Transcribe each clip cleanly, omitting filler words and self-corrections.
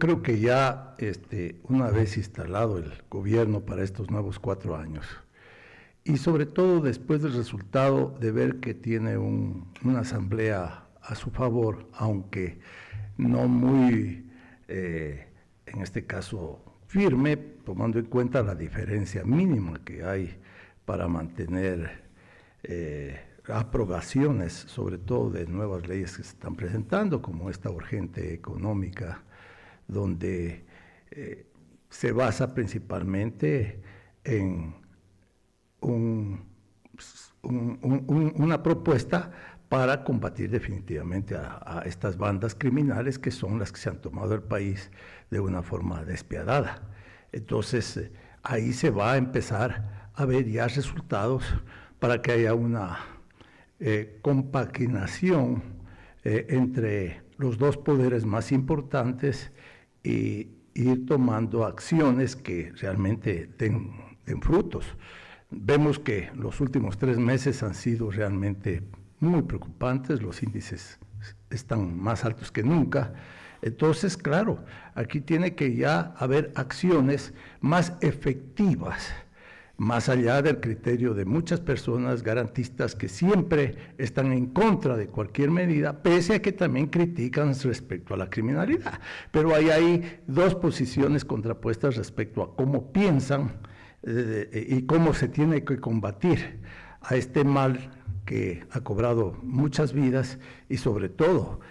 creo que ya una vez instalado el gobierno para estos nuevos 4 años, y sobre todo después del resultado de ver que tiene una asamblea a su favor, aunque no muy, en este caso, firme, tomando en cuenta la diferencia mínima que hay para mantener aprobaciones, sobre todo de nuevas leyes que se están presentando, como esta urgente económica, donde se basa principalmente en una propuesta para combatir definitivamente a estas bandas criminales que son las que se han tomado el país de una forma despiadada. Entonces, ahí se va a empezar a ver ya resultados para que haya una compaginación entre los dos poderes más importantes y ir tomando acciones que realmente den frutos. Vemos que los últimos 3 meses han sido realmente muy preocupantes, los índices están más altos que nunca. Entonces, claro, aquí tiene que ya haber acciones más efectivas, más allá del criterio de muchas personas garantistas que siempre están en contra de cualquier medida, pese a que también critican respecto a la criminalidad. Pero hay 2 posiciones contrapuestas respecto a cómo piensan y cómo se tiene que combatir a este mal que ha cobrado muchas vidas y sobre todo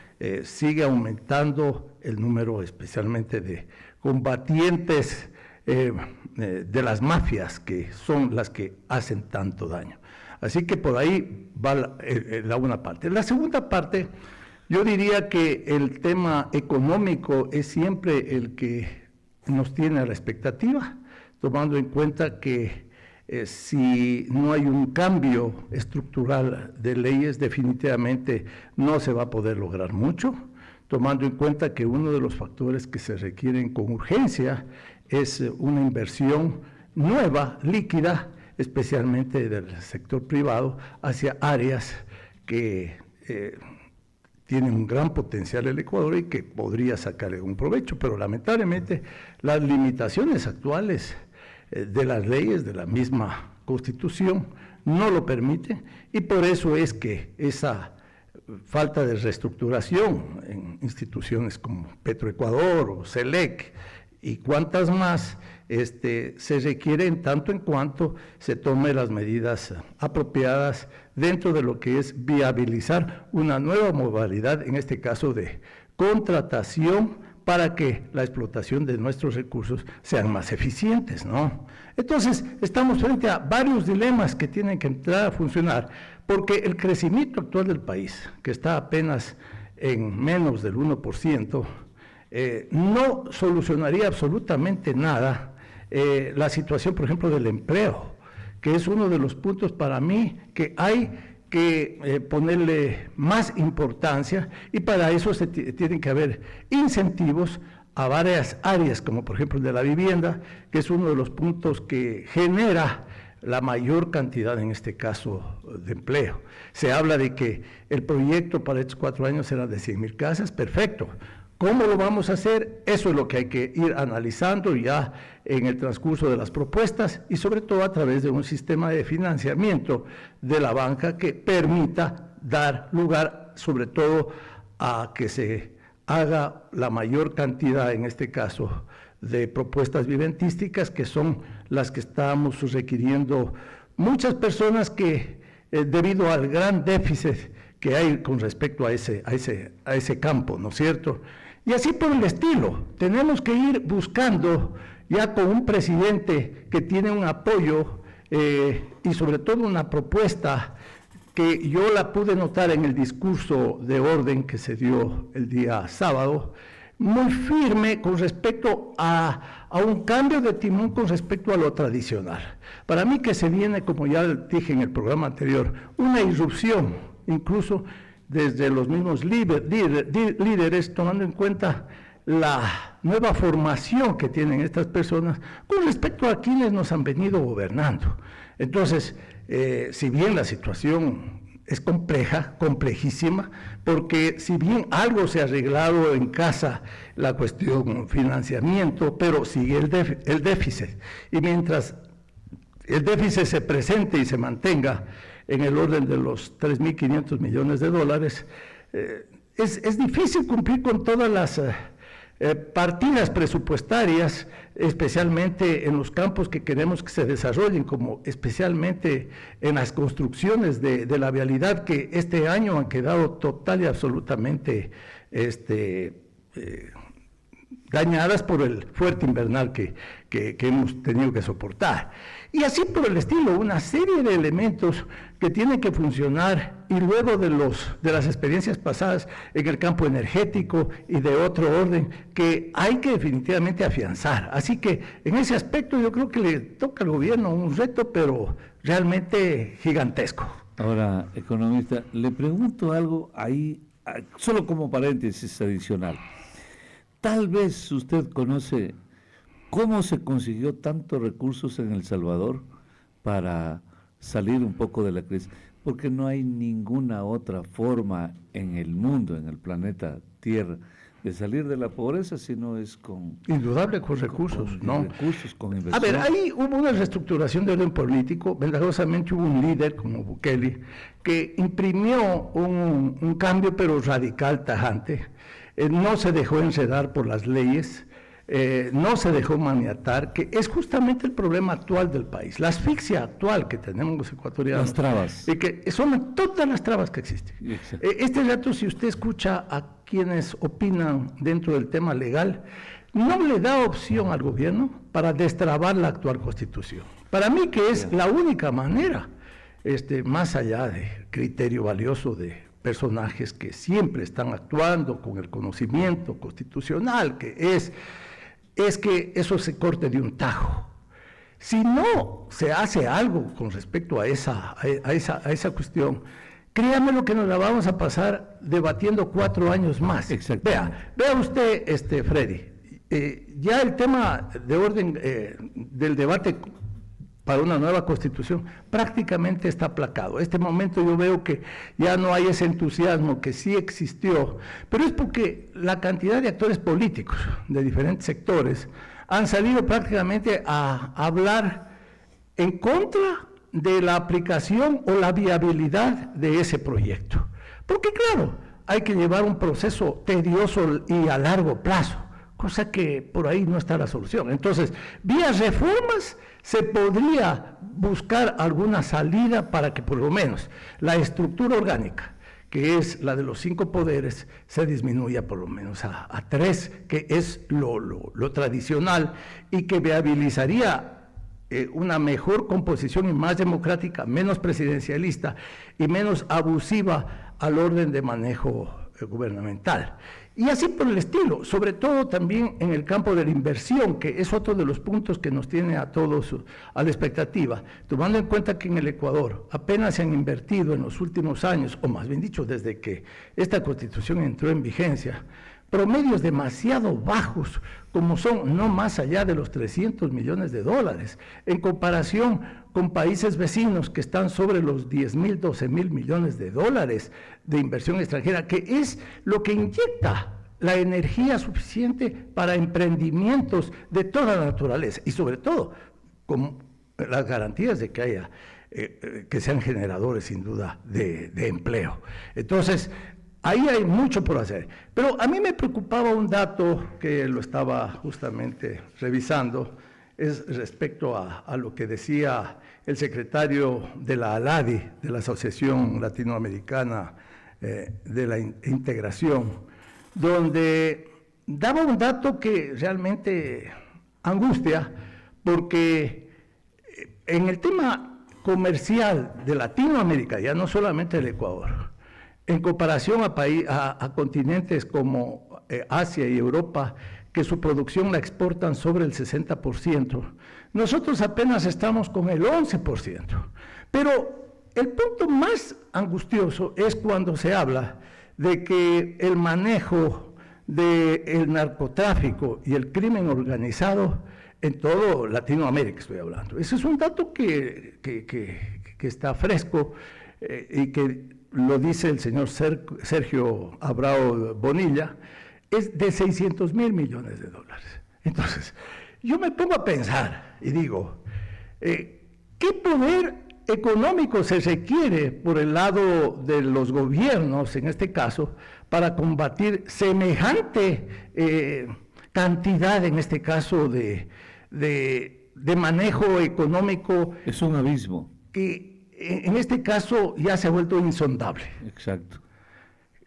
sigue aumentando el número especialmente de combatientes de las mafias, que son las que hacen tanto daño. Así que por ahí va la una parte. La segunda parte, yo diría que el tema económico es siempre el que nos tiene a la expectativa, tomando en cuenta que si no hay un cambio estructural de leyes, definitivamente no se va a poder lograr mucho, tomando en cuenta que uno de los factores que se requieren con urgencia es una inversión nueva, líquida, especialmente del sector privado, hacia áreas que tienen un gran potencial el Ecuador y que podría sacarle un provecho, pero lamentablemente las limitaciones actuales de las leyes de la misma Constitución no lo permiten, y por eso es que esa falta de reestructuración en instituciones como Petroecuador o CELEC y cuantas más se requiere en tanto en cuanto se tomen las medidas apropiadas dentro de lo que es viabilizar una nueva modalidad, en este caso de contratación, para que la explotación de nuestros recursos sean más eficientes, ¿no? Entonces, estamos frente a varios dilemas que tienen que entrar a funcionar, porque el crecimiento actual del país, que está apenas en menos del 1%, no solucionaría absolutamente nada la situación, por ejemplo, del empleo, que es uno de los puntos para mí que hay que ponerle más importancia, y para eso tienen que haber incentivos a varias áreas, como por ejemplo el de la vivienda, que es uno de los puntos que genera la mayor cantidad, en este caso, de empleo. Se habla de que el proyecto para estos 4 años será de 100,000 casas, perfecto. ¿Cómo lo vamos a hacer? Eso es lo que hay que ir analizando ya en el transcurso de las propuestas, y sobre todo a través de un sistema de financiamiento de la banca que permita dar lugar sobre todo a que se haga la mayor cantidad, en este caso, de propuestas viventísticas, que son las que estamos requiriendo muchas personas que debido al gran déficit que hay con respecto a ese campo, ¿no es cierto? Y así por el estilo, tenemos que ir buscando ya con un presidente que tiene un apoyo y sobre todo una propuesta que yo la pude notar en el discurso de orden que se dio el día sábado, muy firme con respecto a un cambio de timón con respecto a lo tradicional. Para mí que se viene, como ya dije en el programa anterior, una irrupción, incluso desde los mismos líderes, tomando en cuenta la nueva formación que tienen estas personas con respecto a quienes nos han venido gobernando. Entonces, si bien la situación es compleja, complejísima, porque si bien algo se ha arreglado en casa, la cuestión financiamiento, pero sigue el déficit. Y mientras el déficit se presente y se mantenga en el orden de los 3.500 millones de dólares, es difícil cumplir con todas las partidas presupuestarias, especialmente en los campos que queremos que se desarrollen, como especialmente en las construcciones de la vialidad, que este año han quedado total y absolutamente dañadas por el fuerte invernal que hemos tenido que soportar. Y así por el estilo, una serie de elementos que tienen que funcionar, y luego de las experiencias pasadas en el campo energético y de otro orden, que hay que definitivamente afianzar. Así que en ese aspecto yo creo que le toca al gobierno un reto, pero realmente gigantesco. Ahora, economista, le pregunto algo ahí, solo como paréntesis adicional. Tal vez usted conoce cómo se consiguió tantos recursos en El Salvador para salir un poco de la crisis, porque no hay ninguna otra forma en el mundo, en el planeta Tierra, de salir de la pobreza, sino es con... Indudable con recursos, ¿no? Recursos, con inversión. A ver, ahí hubo una reestructuración de orden político, verdaderamente hubo un líder como Bukele, que imprimió un cambio, pero radical, tajante. No se dejó enredar por las leyes, no se dejó maniatar, que es justamente el problema actual del país, la asfixia actual que tenemos los ecuatorianos. Las trabas. Y que son todas las trabas que existen. Este rato, si usted escucha a quienes opinan dentro del tema legal, no le da opción al gobierno para destrabar la actual Constitución. Para mí que es la única manera, más allá de criterio valioso de personajes que siempre están actuando con el conocimiento constitucional, que es que eso se corte de un tajo. Si no se hace algo con respecto a esa cuestión, créame lo que nos la vamos a pasar debatiendo 4 años más. Vea usted, Freddy, ya el tema de orden del debate para una nueva constitución prácticamente está aplacado. Este momento yo veo que ya no hay ese entusiasmo que sí existió, pero es porque la cantidad de actores políticos de diferentes sectores han salido prácticamente a hablar en contra de la aplicación o la viabilidad de ese proyecto. Porque claro, hay que llevar un proceso tedioso y a largo plazo, cosa que por ahí no está la solución. Entonces, vía reformas se podría buscar alguna salida para que por lo menos la estructura orgánica, que es la de los 5 poderes, se disminuya por lo menos a 3, que es lo tradicional, y que viabilizaría una mejor composición y más democrática, menos presidencialista y menos abusiva al orden de manejo gubernamental. Y así por el estilo, sobre todo también en el campo de la inversión, que es otro de los puntos que nos tiene a todos a la expectativa, tomando en cuenta que en el Ecuador apenas se han invertido en los últimos años, o más bien dicho, desde que esta Constitución entró en vigencia, promedios demasiado bajos, como son no más allá de los 300 millones de dólares, en comparación con países vecinos que están sobre los 10.000, 12.000 millones de dólares de inversión extranjera, que es lo que inyecta la energía suficiente para emprendimientos de toda la naturaleza, y sobre todo con las garantías de que haya, que sean generadores sin duda de empleo. Entonces, ahí hay mucho por hacer. Pero a mí me preocupaba un dato que lo estaba justamente revisando, es respecto a lo que decía el secretario de la ALADI, de la Asociación Latinoamericana de la Integración, donde daba un dato que realmente angustia, porque en el tema comercial de Latinoamérica, ya no solamente el Ecuador, en comparación a continentes como Asia y Europa, que su producción la exportan sobre el 60%, nosotros apenas estamos con el 11%. Pero el punto más angustioso es cuando se habla de que el manejo del narcotráfico y el crimen organizado en todo Latinoamérica, estoy hablando. Ese es un dato que está fresco, y que lo dice el señor Sergio Abrao Bonilla, es de 600,000 millones de dólares. Entonces, yo me pongo a pensar y digo, ¿qué poder económico se requiere por el lado de los gobiernos, en este caso, para combatir semejante cantidad, en este caso, de manejo económico? Es un abismo. Que en este caso ya se ha vuelto insondable. Exacto.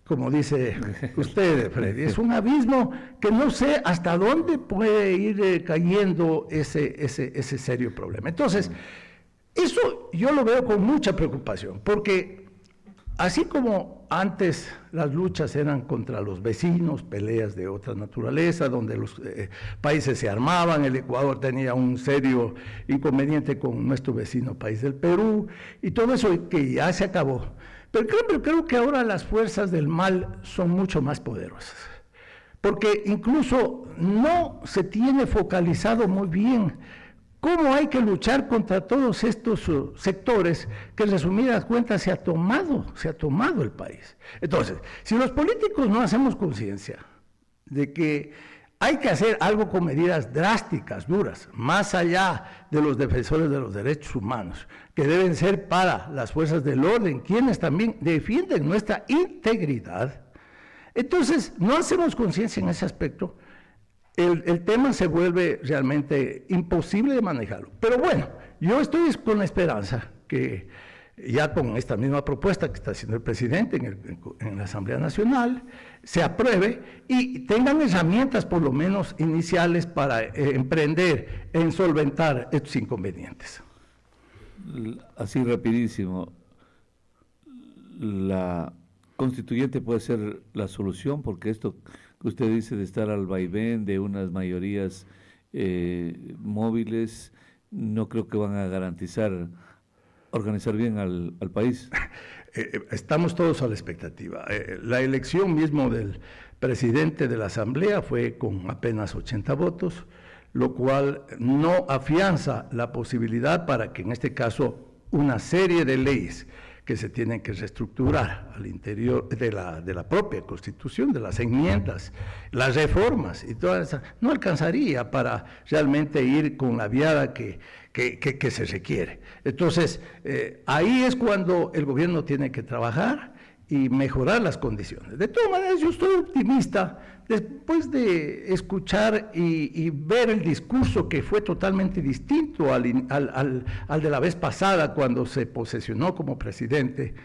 Como dice usted, Freddy, es un abismo que no sé hasta dónde puede ir cayendo ese serio problema. Entonces, eso yo lo veo con mucha preocupación, porque así como antes las luchas eran contra los vecinos, peleas de otra naturaleza, donde los países se armaban, el Ecuador tenía un serio inconveniente con nuestro vecino país del Perú, y todo eso que ya se acabó. Pero creo que ahora las fuerzas del mal son mucho más poderosas, porque incluso no se tiene focalizado muy bien cómo hay que luchar contra todos estos sectores que, en resumidas cuentas, se ha tomado el país. Entonces, si los políticos no hacemos conciencia de que hay que hacer algo con medidas drásticas, duras, más allá de los defensores de los derechos humanos, que deben ser para las fuerzas del orden, quienes también defienden nuestra integridad, entonces no hacemos conciencia en ese aspecto, el tema se vuelve realmente imposible de manejarlo. Pero bueno, yo estoy con la esperanza que ya con esta misma propuesta que está haciendo el presidente en la Asamblea Nacional, se apruebe y tengan herramientas por lo menos iniciales para emprender en solventar estos inconvenientes. Así rapidísimo, la constituyente puede ser la solución, porque esto que usted dice de estar al vaivén de unas mayorías móviles, no creo que van a organizar bien al país. Estamos todos a la expectativa. La elección mismo del presidente de la Asamblea fue con apenas 80 votos, lo cual no afianza la posibilidad para que en este caso una serie de leyes que se tienen que reestructurar al interior de la propia Constitución, de las enmiendas, las reformas y todas esas, no alcanzaría para realmente ir con la viada que se requiere. Entonces, ahí es cuando el gobierno tiene que trabajar y mejorar las condiciones. De todas maneras, yo estoy optimista después de escuchar y ver el discurso que fue totalmente distinto al de la vez pasada cuando se posesionó como presidente,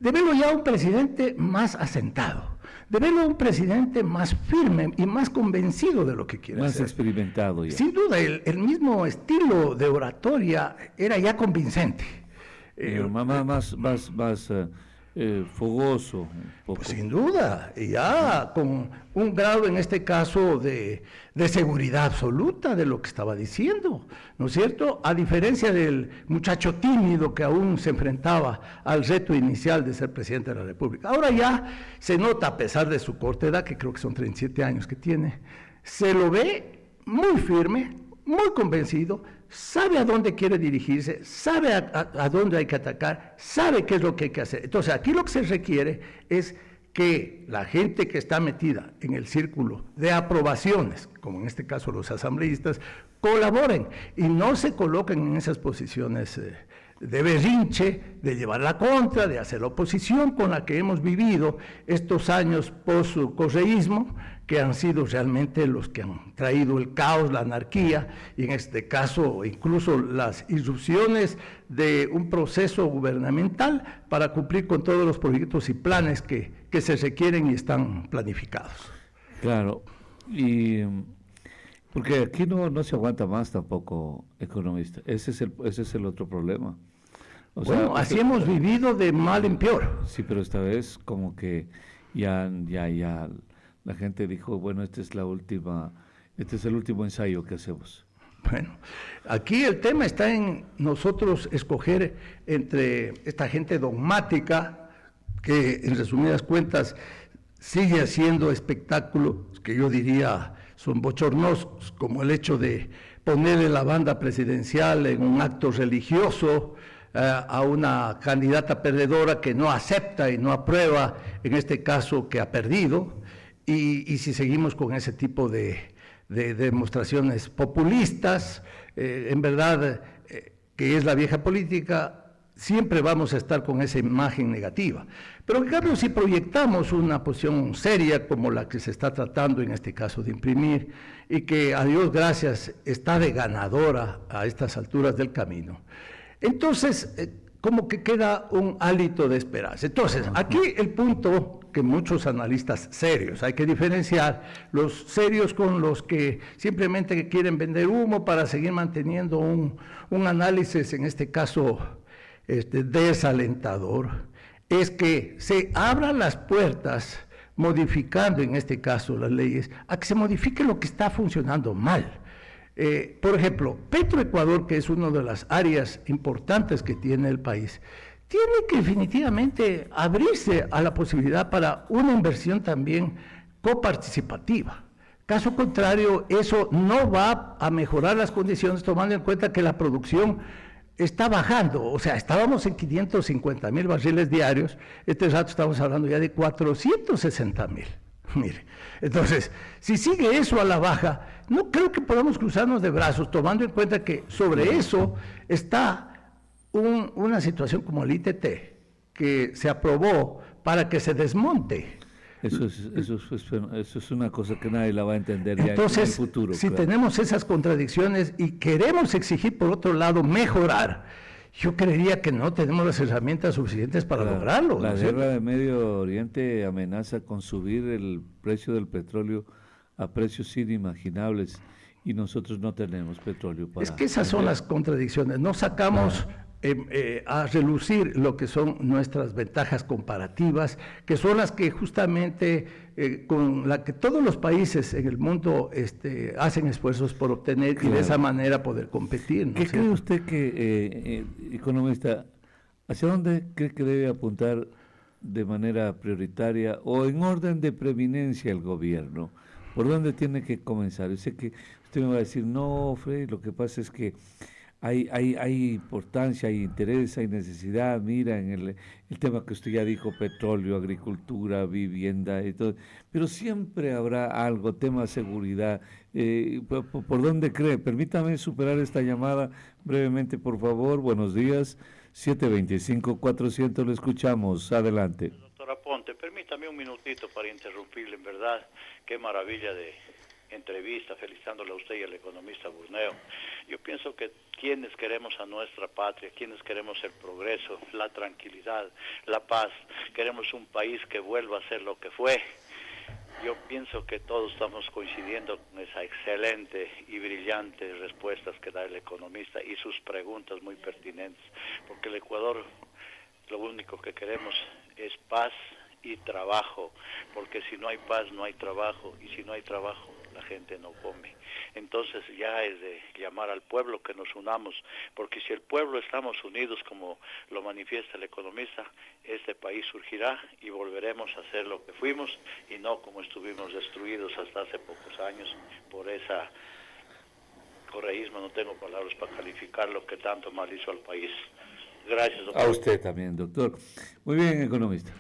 de verlo ya un presidente más asentado, de verlo un presidente más firme y más convencido de lo que quiere hacer. Más experimentado ya. Sin duda, el mismo estilo de oratoria era ya convincente. Más fogoso. Pues sin duda, y ya con un grado en este caso de seguridad absoluta de lo que estaba diciendo, ¿no es cierto? A diferencia del muchacho tímido que aún se enfrentaba al reto inicial de ser presidente de la República. Ahora ya se nota, a pesar de su corta edad, que creo que son 37 años que tiene, se lo ve muy firme, muy convencido, sabe a dónde quiere dirigirse, sabe a dónde hay que atacar, sabe qué es lo que hay que hacer. Entonces, aquí lo que se requiere es que la gente que está metida en el círculo de aprobaciones, como en este caso los asambleístas, colaboren y no se coloquen en esas posiciones de berrinche, de llevar la contra, de hacer la oposición con la que hemos vivido estos años post-correísmo, que han sido realmente los que han traído el caos, la anarquía, y en este caso incluso las irrupciones de un proceso gubernamental para cumplir con todos los proyectos y planes que se requieren y están planificados. Claro, y porque aquí no se aguanta más tampoco, economista. Ese es el otro problema. Bueno, así hemos vivido de mal en peor. Sí, pero esta vez como que ya la gente dijo, bueno, este es el último ensayo que hacemos. Bueno, aquí el tema está en nosotros escoger entre esta gente dogmática que, en resumidas cuentas, sigue haciendo espectáculos que yo diría son bochornosos, como el hecho de ponerle la banda presidencial en un acto religioso, a una candidata perdedora que no acepta y no aprueba, en este caso que ha perdido, y si seguimos con ese tipo de demostraciones populistas, en verdad, que es la vieja política, siempre vamos a estar con esa imagen negativa. Pero en cambio, si proyectamos una posición seria como la que se está tratando en este caso de imprimir, y que a Dios gracias está de ganadora a estas alturas del camino, entonces como que queda un hálito de esperanza. Entonces, aquí el punto que muchos analistas serios, hay que diferenciar los serios con los que simplemente quieren vender humo para seguir manteniendo un análisis, en este caso desalentador, es que se abran las puertas, modificando en este caso las leyes, a que se modifique lo que está funcionando mal. Por ejemplo, Petroecuador, que es una de las áreas importantes que tiene el país, tiene que definitivamente abrirse a la posibilidad para una inversión también coparticipativa. Caso contrario, eso no va a mejorar las condiciones, tomando en cuenta que la producción está bajando. O sea, estábamos en 550,000 barriles diarios, este rato estamos hablando ya de 460,000. Mire, entonces, si sigue eso a la baja, no creo que podamos cruzarnos de brazos, tomando en cuenta que sobre eso está una situación como el ITT, que se aprobó para que se desmonte. Eso es una cosa que nadie la va a entender ya Entonces, en el futuro. Si tenemos esas contradicciones y queremos exigir, por otro lado, mejorar, yo creería que no tenemos las herramientas suficientes para lograrlo. La ¿no guerra de Medio Oriente amenaza con subir el precio del petróleo a precios inimaginables y nosotros no tenemos petróleo para... Es que esas son las contradicciones. No sacamos a relucir lo que son nuestras ventajas comparativas, que son las que justamente con la que todos los países en el mundo hacen esfuerzos por obtener, claro, y de esa manera poder competir, ¿no? ¿Qué cree usted que, economista, hacia dónde cree que debe apuntar de manera prioritaria o en orden de preeminencia el gobierno? ¿Por dónde tiene que comenzar? Yo sé que usted me va a decir, no, Freddy, lo que pasa es que hay importancia, hay interés, hay necesidad, mira, en el tema que usted ya dijo, petróleo, agricultura, vivienda y todo, pero siempre habrá algo, tema de seguridad. ¿Por dónde cree? Permítame superar esta llamada brevemente, por favor. Buenos días, 725-400, lo escuchamos, adelante. Doctora Ponte, permítame un minutito para interrumpirle, en verdad, qué maravilla de entrevista, felicitándole a usted y al economista Burneo. Yo pienso que quienes queremos a nuestra patria, quienes queremos el progreso, la tranquilidad, la paz, queremos un país que vuelva a ser lo que fue. Yo pienso que todos estamos coincidiendo con esa excelente y brillante respuestas que da el economista y sus preguntas muy pertinentes, porque el Ecuador lo único que queremos es paz y trabajo, porque si no hay paz no hay trabajo, y si no hay trabajo la gente no come. Entonces ya es de llamar al pueblo que nos unamos, porque si el pueblo estamos unidos como lo manifiesta el economista, este país surgirá y volveremos a ser lo que fuimos y no como estuvimos destruidos hasta hace pocos años por esa correísmo, no tengo palabras para calificar lo que tanto mal hizo al país. Gracias, doctor. A usted también, doctor. Muy bien, economista.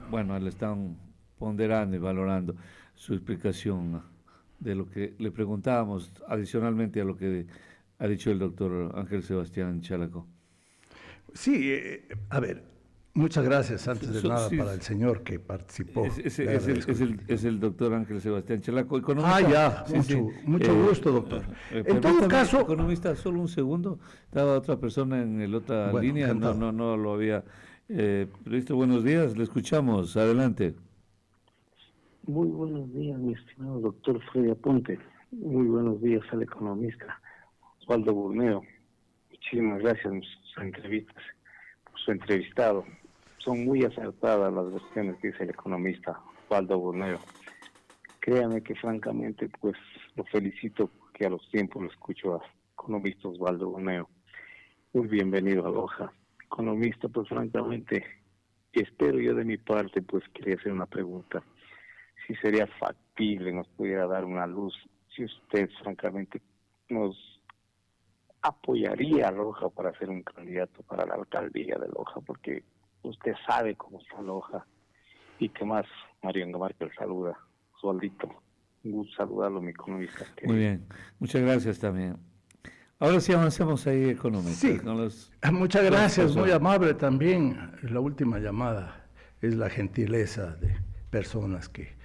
Bueno, le están ponderando y valorando su explicación de lo que le preguntábamos, adicionalmente a lo que ha dicho el doctor Ángel Sebastián Chalaco. Sí, a ver, muchas gracias antes de nada para el señor que participó. Es el doctor Ángel Sebastián Chalaco, economista. Mucho gusto, doctor. En todo caso... Economista, solo un segundo, estaba otra persona en la otra línea, no lo había previsto. Buenos días, le escuchamos, adelante. Muy buenos días, mi estimado doctor Freddy Aponte. Muy buenos días al economista Osvaldo Burneo. Muchísimas gracias por sus entrevistas, por su entrevistado. Son muy acertadas las versiones que dice el economista Osvaldo Burneo. Créame que francamente pues lo felicito porque a los tiempos lo escucho a economista Osvaldo Burneo. Muy bienvenido a Loja. Economista, pues francamente, espero yo de mi parte, pues quería hacer una pregunta. Si sería factible, nos pudiera dar una luz, si usted francamente nos apoyaría a Loja para ser un candidato para la alcaldía de Loja, porque usted sabe cómo está Loja. Y qué más, Mario Engamarque le saluda, Osvaldito. Un gusto saludarlo, mi economista. Muy bien, muchas gracias también. Ahora sí avancemos ahí, economista. Sí, muchas gracias, muy amable también. La última llamada es la gentileza de personas que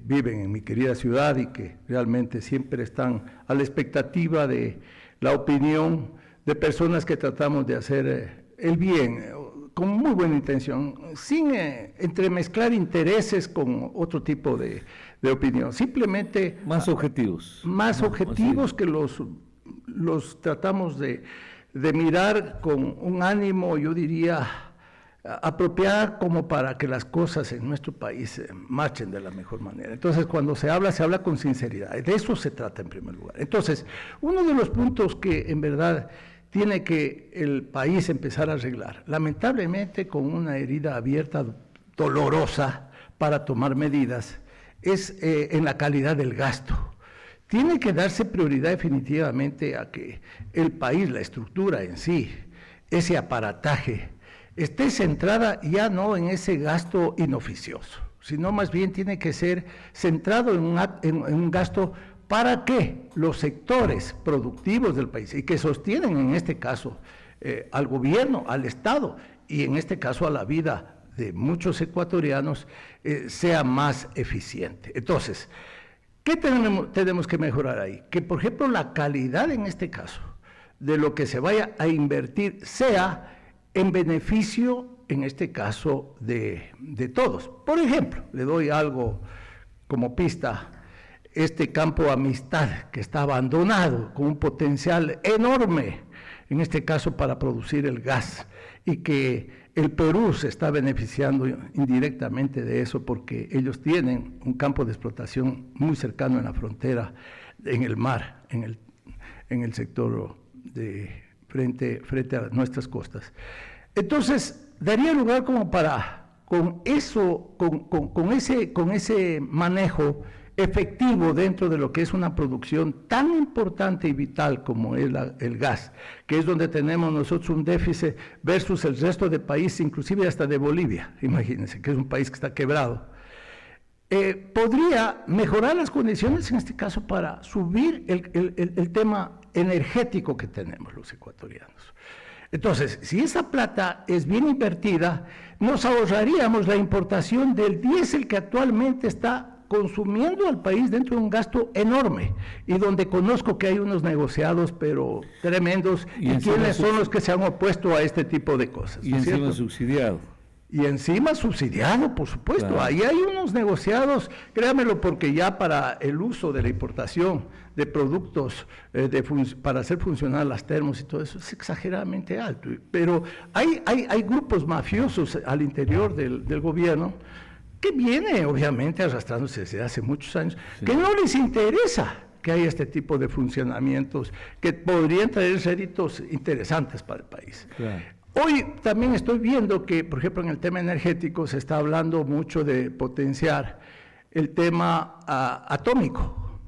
viven en mi querida ciudad y que realmente siempre están a la expectativa de la opinión de personas que tratamos de hacer el bien, con muy buena intención, sin entremezclar intereses con otro tipo de opinión, simplemente... Más objetivos. Más objetivos que los tratamos de mirar con un ánimo, yo diría, apropiado como para que las cosas en nuestro país marchen de la mejor manera. Entonces, cuando se habla con sinceridad. De eso se trata en primer lugar. Entonces, uno de los puntos que en verdad tiene que el país empezar a arreglar, lamentablemente con una herida abierta dolorosa para tomar medidas, es en la calidad del gasto. Tiene que darse prioridad definitivamente a que el país, la estructura en sí, ese aparataje, esté centrada ya no en ese gasto inoficioso, sino más bien tiene que ser centrado en un gasto para que los sectores productivos del país y que sostienen en este caso al gobierno, al Estado y en este caso a la vida de muchos ecuatorianos sea más eficiente. Entonces, ¿qué tenemos que mejorar ahí? Que, por ejemplo, la calidad en este caso de lo que se vaya a invertir sea en beneficio, en este caso, de todos. Por ejemplo, le doy algo como pista, este campo Amistad, que está abandonado, con un potencial enorme, en este caso para producir el gas, y que el Perú se está beneficiando indirectamente de eso porque ellos tienen un campo de explotación muy cercano en la frontera, en el mar, en el sector de frente a nuestras costas. Entonces, daría lugar como para, con ese manejo efectivo dentro de lo que es una producción tan importante y vital como es el gas, que es donde tenemos nosotros un déficit versus el resto de países, inclusive hasta de Bolivia, imagínense, que es un país que está quebrado, podría mejorar las condiciones en este caso para subir el tema energético que tenemos los ecuatorianos. Entonces, si esa plata es bien invertida, nos ahorraríamos la importación del diésel que actualmente está consumiendo al país dentro de un gasto enorme y donde conozco que hay unos negociados pero tremendos y quiénes son los que se han opuesto a este tipo de cosas. Y encima subsidiado. Y encima subsidiado, por supuesto. Claro. Ahí hay unos negociados, créamelo, porque ya para el uso de la importación de productos para hacer funcionar las termos y todo eso es exageradamente alto. Pero hay grupos mafiosos al interior del gobierno que viene obviamente arrastrándose desde hace muchos años, sí, que no les interesa que haya este tipo de funcionamientos que podrían traer réditos interesantes para el país. Claro. Hoy también estoy viendo que, por ejemplo, en el tema energético se está hablando mucho de potenciar el tema atómico.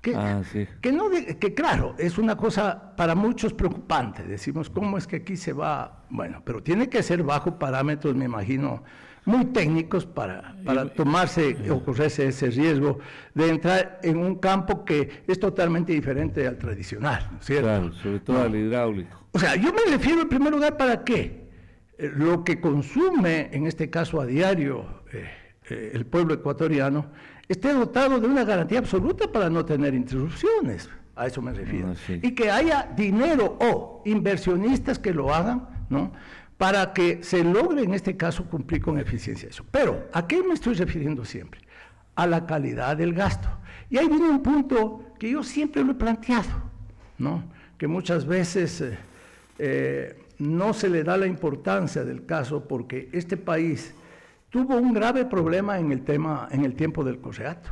Que claro, es una cosa para muchos preocupante. Decimos, ¿cómo es que aquí se va? Bueno, pero tiene que ser bajo parámetros, me imagino, muy técnicos para tomarse o correrse ese riesgo de entrar en un campo que es totalmente diferente al tradicional, ¿no es cierto? Claro, sobre todo al hidráulico. O sea, yo me refiero en primer lugar para qué lo que consume, en este caso a diario, el pueblo ecuatoriano, esté dotado de una garantía absoluta para no tener interrupciones. A eso me refiero. Sí. Y que haya dinero o inversionistas que lo hagan, ¿no?, para que se logre en este caso cumplir con eficiencia eso. Pero, ¿a qué me estoy refiriendo siempre? A la calidad del gasto. Y ahí viene un punto que yo siempre lo he planteado, ¿no?, que muchas veces no se le da la importancia del caso porque este país tuvo un grave problema en el tiempo del Correato,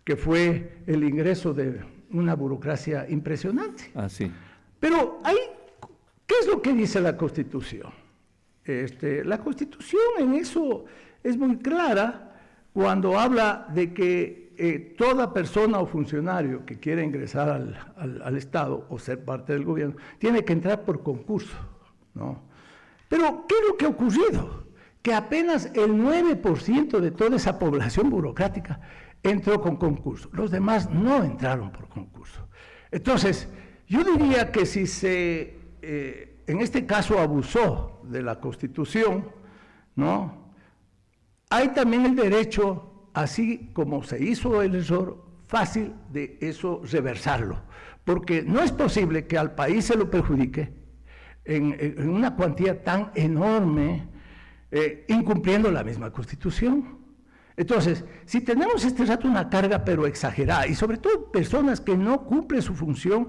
que fue el ingreso de una burocracia impresionante. Ah, sí. Pero ahí, ¿qué es lo que dice la Constitución? La Constitución en eso es muy clara cuando habla de que toda persona o funcionario que quiera ingresar al Estado o ser parte del gobierno tiene que entrar por concurso, ¿no? Pero, ¿qué es lo que ha ocurrido? Que apenas el 9% de toda esa población burocrática entró con concurso. Los demás no entraron por concurso. Entonces, yo diría que si se, en este caso, abusó de la Constitución, ¿no? Hay también el derecho, así como se hizo el error, fácil de eso reversarlo, porque no es posible que al país se lo perjudique en una cuantía tan enorme, incumpliendo la misma Constitución. Entonces, si tenemos este rato una carga pero exagerada, y sobre todo personas que no cumplen su función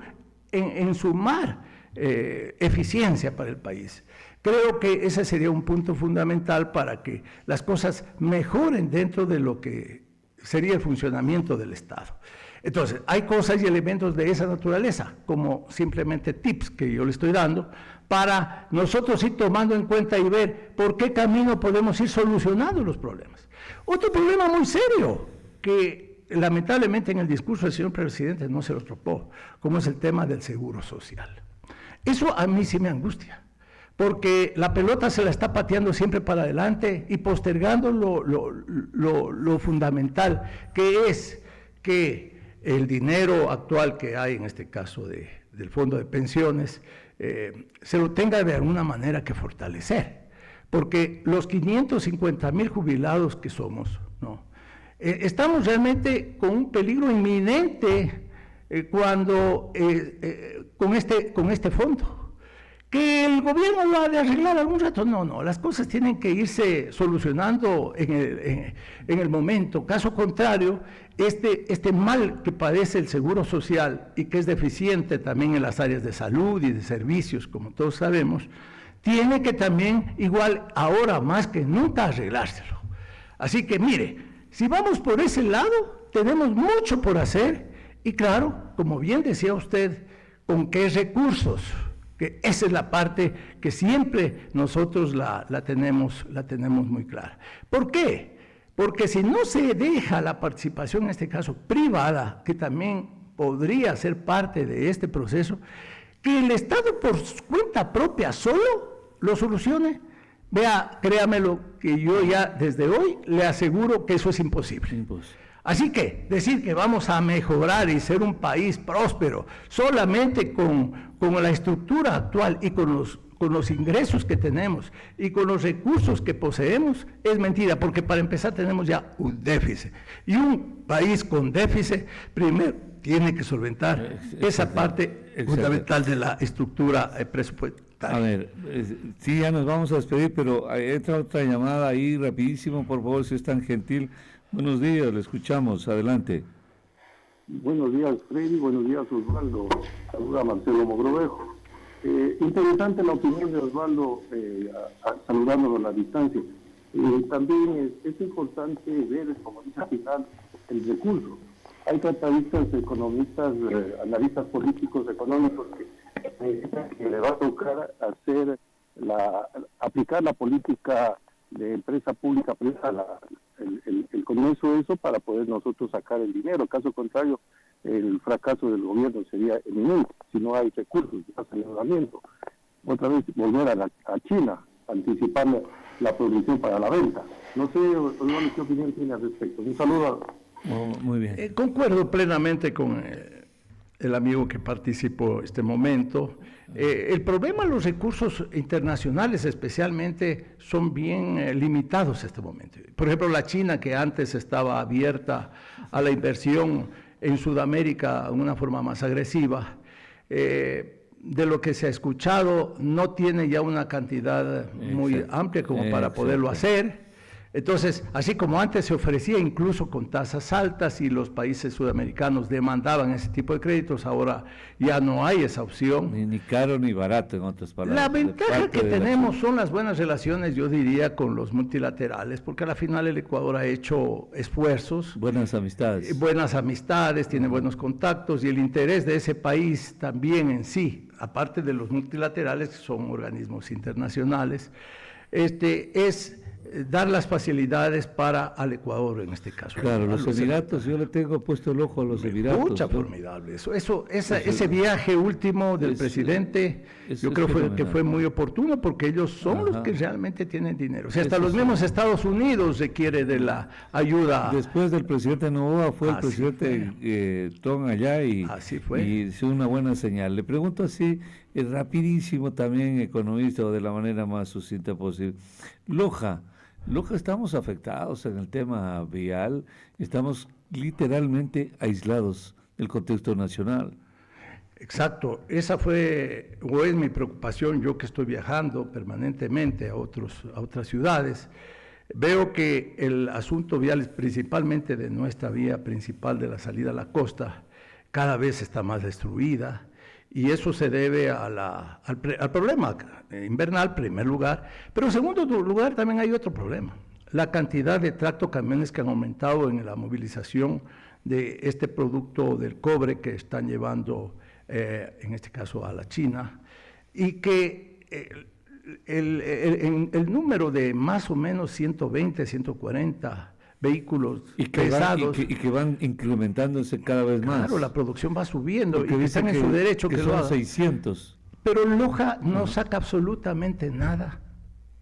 en sumar eficiencia para el país, creo que ese sería un punto fundamental para que las cosas mejoren dentro de lo que sería el funcionamiento del Estado. Entonces, hay cosas y elementos de esa naturaleza, como simplemente tips que yo le estoy dando, para nosotros ir tomando en cuenta y ver por qué camino podemos ir solucionando los problemas. Otro problema muy serio, que lamentablemente en el discurso del señor presidente no se lo topó, como es el tema del seguro social. Eso a mí sí me angustia, porque la pelota se la está pateando siempre para adelante y postergando lo fundamental, que es que el dinero actual que hay, en este caso del fondo de pensiones, se lo tenga de alguna manera que fortalecer, porque los 550,000 jubilados que somos, ¿no? Estamos realmente con un peligro inminente con este fondo. ¿Que el gobierno lo ha de arreglar algún rato? No, las cosas tienen que irse solucionando en el momento. Caso contrario, este mal que padece el Seguro Social y que es deficiente también en las áreas de salud y de servicios, como todos sabemos, tiene que también, igual ahora más que nunca, arreglárselo. Así que mire, si vamos por ese lado, tenemos mucho por hacer y claro, como bien decía usted, ¿con qué recursos? Que esa es la parte que siempre nosotros la tenemos muy clara. ¿Por qué? Porque si no se deja la participación, en este caso privada, que también podría ser parte de este proceso, que el Estado por cuenta propia solo lo solucione, vea, créamelo, que yo ya desde hoy le aseguro que eso es imposible. Así que decir que vamos a mejorar y ser un país próspero solamente con la estructura actual y con los ingresos que tenemos y con los recursos que poseemos es mentira, porque para empezar tenemos ya un déficit. Y un país con déficit, primero, tiene que solventar esa parte fundamental de la estructura presupuestaria. A ver, sí, ya nos vamos a despedir, pero entra otra llamada ahí rapidísimo, por favor, si es tan gentil. Buenos días, le escuchamos, adelante. Buenos días, Freddy, buenos días, Osvaldo. Saluda a Marcelo Mogrovejo. Interesante la opinión de Osvaldo, saludándolo a la distancia. También es importante ver, como dice al final, el recurso. Hay tratadistas, economistas, analistas políticos, económicos, que le va a tocar aplicar la política de empresa pública privada, el comienzo de eso para poder nosotros sacar el dinero. Caso contrario, el fracaso del gobierno sería eminente si no hay recursos de aceleramiento. Otra vez volver a China, anticipar la producción para la venta. No sé, Osvaldo, ¿qué opinión tiene al respecto? Un saludo. Muy bien. Concuerdo plenamente con el amigo que participó este momento. El problema de los recursos internacionales especialmente son bien limitados en este momento. Por ejemplo, la China, que antes estaba abierta a la inversión en Sudamérica de una forma más agresiva, de lo que se ha escuchado, no tiene ya una cantidad muy amplia como para poderlo hacer. Entonces, así como antes se ofrecía incluso con tasas altas y los países sudamericanos demandaban ese tipo de créditos, ahora ya no hay esa opción. Ni caro ni barato, en otras palabras. La ventaja que tenemos son las buenas relaciones, yo diría, con los multilaterales, porque a la final el Ecuador ha hecho esfuerzos. Buenas amistades. Buenas amistades, tiene buenos contactos y el interés de ese país también en sí, aparte de los multilaterales, que son organismos internacionales, es dar las facilidades para al Ecuador en este caso. Claro, los Emiratos, yo le tengo puesto el ojo a los Emiratos. Mucha formidable ese viaje último del presidente, yo creo que fue muy oportuno porque ellos son los que realmente tienen dinero. O sea, hasta los mismos Estados Unidos requiere de la ayuda. Después del presidente Noboa fue el presidente Trump allá y es una buena señal. Le pregunto así, rapidísimo también, economista, o de la manera más sucinta posible. Loja, estamos afectados en el tema vial, estamos literalmente aislados del contexto nacional. Exacto, esa fue o es mi preocupación, yo que estoy viajando permanentemente a otras ciudades. Veo que el asunto vial, principalmente de nuestra vía principal de la salida a la costa, cada vez está más destruida. Y eso se debe al problema invernal, en primer lugar, pero en segundo lugar también hay otro problema, la cantidad de tractocamiones que han aumentado en la movilización de este producto del cobre que están llevando, en este caso a la China, y que el número de más o menos 120, 140 vehículos pesados. Y que van incrementándose cada vez más. Claro, la producción va subiendo y están en su derecho que son lo hagan. 600. Pero Loja no saca absolutamente nada,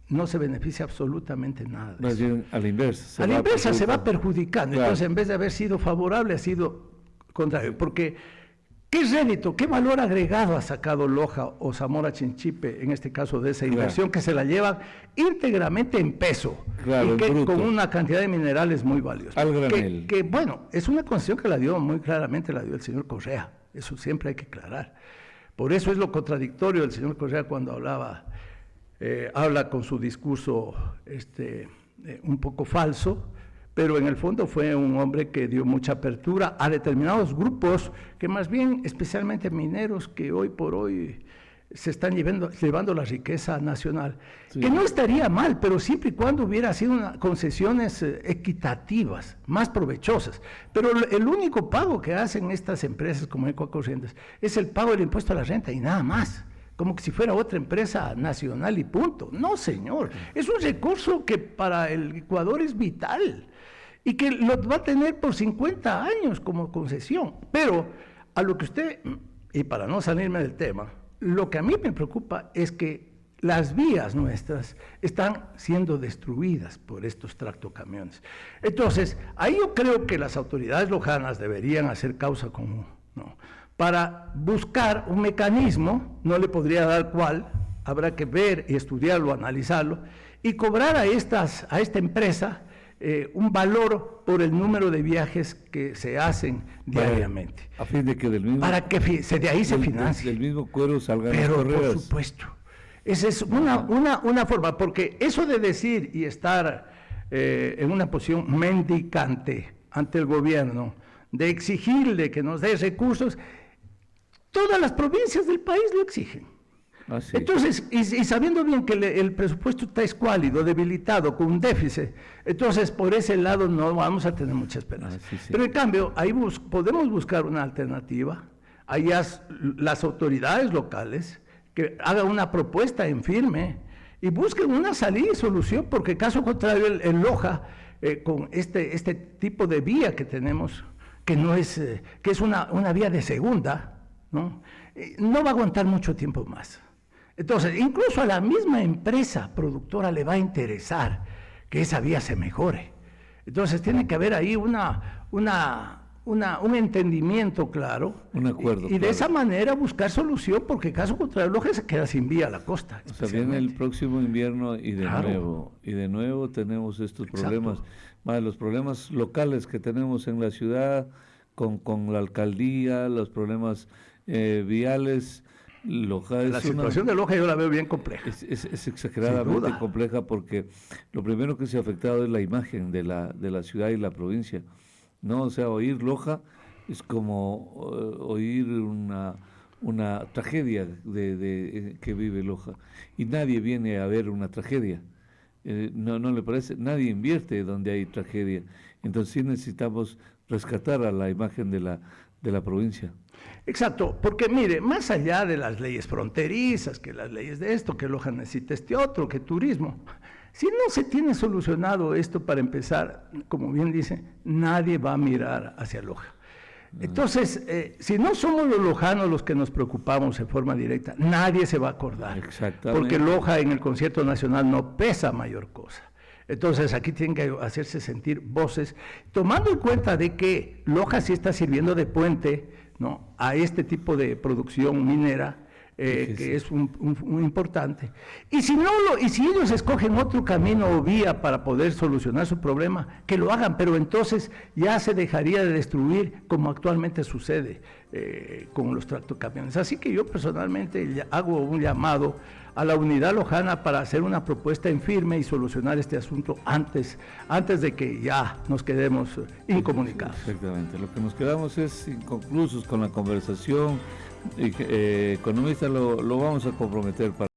no se beneficia absolutamente nada. Más bien a la inversa. A la inversa se va perjudicando, claro. Entonces en vez de haber sido favorable ha sido contrario, porque ¿qué rédito, qué valor agregado ha sacado Loja o Zamora Chinchipe, en este caso de esa inversión, que se la llevan íntegramente en peso, claro, y que con una cantidad de minerales muy valiosos? Al granel. Que bueno, es una concesión que la dio muy claramente, la dio el señor Correa, eso siempre hay que aclarar. Por eso es lo contradictorio del señor Correa cuando habla con su discurso un poco falso, pero en el fondo fue un hombre que dio mucha apertura a determinados grupos que más bien, especialmente mineros, que hoy por hoy se están llevando la riqueza nacional, que no estaría mal, pero siempre y cuando hubiera sido concesiones equitativas, más provechosas. Pero el único pago que hacen estas empresas como Ecocorrientes es el pago del impuesto a la renta y nada más, como que si fuera otra empresa nacional y punto. No, señor, es un recurso que para el Ecuador es vital y que lo va a tener por 50 años como concesión. Pero a lo que usted, y para no salirme del tema, lo que a mí me preocupa es que las vías nuestras están siendo destruidas por estos tractocamiones. Entonces, ahí yo creo que las autoridades lojanas deberían hacer causa común, ¿no?, para buscar un mecanismo, no le podría dar cuál, habrá que ver y estudiarlo, analizarlo, y cobrar a esta empresa un valor por el número de viajes que se hacen diariamente. A fin de que del mismo... Para que de ahí se financie. Del mismo cuero salgan las Pero correas. por supuesto. Esa es una forma, porque eso de decir y estar en una posición mendicante ante el gobierno, de exigirle que nos dé recursos, todas las provincias del país lo exigen. Así. Entonces, y sabiendo bien que el presupuesto está escuálido, debilitado, con un déficit, entonces por ese lado no vamos a tener mucha esperanza. Sí. Pero en cambio, ahí podemos buscar una alternativa, allá las autoridades locales que hagan una propuesta en firme y busquen una salida y solución, porque caso contrario en Loja, con este tipo de vía que tenemos, que no es, que es una vía de segunda, ¿no? No va a aguantar mucho tiempo más. Entonces, incluso a la misma empresa productora le va a interesar que esa vía se mejore. Entonces, tiene que haber ahí un entendimiento claro. Un acuerdo. Y de esa manera buscar solución, porque caso contrario, Loja se queda sin vía a la costa. O sea, viene el próximo invierno y Claro. de nuevo tenemos estos problemas. Más los problemas locales que tenemos en la ciudad, con la alcaldía, los problemas viales. Loja La situación de Loja yo la veo bien compleja. Es exageradamente compleja, porque lo primero que se ha afectado es la imagen de la ciudad y la provincia, ¿no? O sea, oír Loja es como oír una tragedia que vive Loja, y nadie viene a ver una tragedia. No le parece, nadie invierte donde hay tragedia. Entonces sí necesitamos rescatar a la imagen de la provincia. Exacto, porque mire, más allá de las leyes fronterizas, que las leyes de esto, que Loja necesita otro, que turismo, Si no se tiene solucionado esto para empezar, como bien dice, nadie va a mirar hacia Loja. Entonces, si no somos los lojanos los que nos preocupamos en forma directa, nadie se va a acordar. Exactamente. Porque Loja en el concierto nacional no pesa mayor cosa. Entonces, aquí tienen que hacerse sentir voces, tomando en cuenta de que Loja sí está sirviendo de puente, ¿no?, a este tipo de producción minera, que es muy importante. Y si ellos escogen otro camino o vía para poder solucionar su problema, que lo hagan, pero entonces ya se dejaría de destruir como actualmente sucede con los tractocamiones. Así que yo personalmente hago un llamado a la unidad lojana para hacer una propuesta en firme y solucionar este asunto antes de que ya nos quedemos incomunicados. Exactamente, lo que nos quedamos es inconclusos con la conversación. Economista, lo vamos a comprometer para